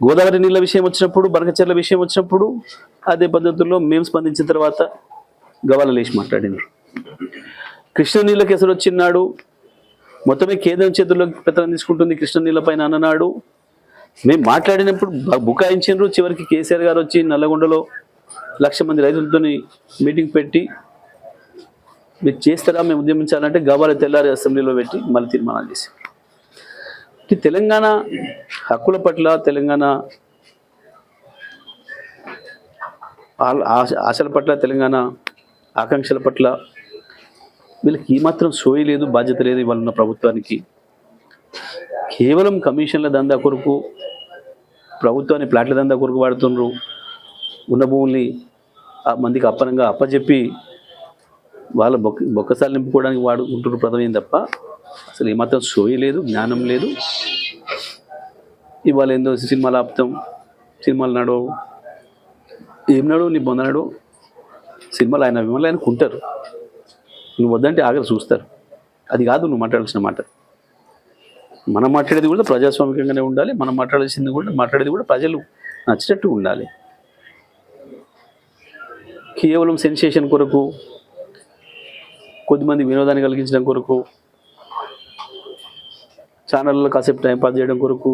గోదావరి నీళ్ళ విషయం వచ్చినప్పుడు, బనకచెర్ల విషయం వచ్చినప్పుడు అదే పద్ధతుల్లో మేము స్పందించిన తర్వాత గవాల లేచి మాట్లాడినారు. కృష్ణ నీళ్ళ కేసులు వచ్చినాడు, మొత్తమే కేంద్రం చేతుల్లో పెత్తనం తీసుకుంటుంది కృష్ణ నీళ్ళ పైన అన్ననాడు. మేము మాట్లాడినప్పుడు బుకాయించారు. చివరికి కేసీఆర్ గారు వచ్చి నల్లగొండలో 1,00,000 మంది రైతులతో మీటింగ్ పెట్టి మీరు చేస్తారా, మేము ఉద్యమించాలంటే గవాల తెల్లారి అసెంబ్లీలో పెట్టి మళ్ళీ తీర్మానాలు చేశారు. తెలంగాణ హక్కుల పట్ల, తెలంగాణ ఆశల పట్ల, తెలంగాణ ఆకాంక్షల పట్ల వీళ్ళకి ఏమాత్రం సోయి లేదు, బాధ్యత లేదు. ఇవాళ ఉన్న ప్రభుత్వానికి కేవలం కమిషన్ల దందా కొరకు, ప్రభుత్వాన్ని ప్లాట్ల దందా కొరకు వాడుతున్నారు. ఉన్న భూముల్ని మందికి అప్పనంగా అప్పచెప్పి వాళ్ళ బొక్కసాలు నింపుకోవడానికి వాడుకుంటున్నారు ప్రధానం తప్ప అసలు ఏమాత్రం సోయి లేదు, జ్ఞానం లేదు. ఇవాళ ఏందో సినిమాలు ఆపుతాం, సినిమాలు నడవు, ఏం నడవు, నీ బొందనడు సినిమాలు ఆయన విమలు ఆయన కుంటారు. నువ్వు వద్దంటే ఆగరు, చూస్తారు. అది కాదు నువ్వు మాట్లాడాల్సిన మాట. మనం మాట్లాడేది కూడా ప్రజాస్వామికంగానే ఉండాలి. మనం మాట్లాడేది కూడా ప్రజలు నచ్చినట్టు ఉండాలి. కేవలం సెన్సేషన్ కొరకు, కొద్దిమంది వినోదాన్ని కలిగించడం కొరకు, ఛానళ్ళలో కాసేపు టైంపాస్ చేయడం కొరకు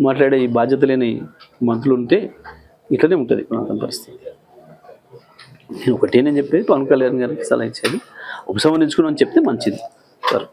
మాట్లాడే ఈ బాధ్యత లేని మంత్రులు ఉంటే ఇట్లనే ఉంటుంది ప్రాంతం పరిస్థితి. నేను చెప్పేది పవన్ కళ్యాణ్ గారికి సలహా ఇచ్చేది ఉపసంహరించుకున్నామని చెప్తే మంచిది సార్.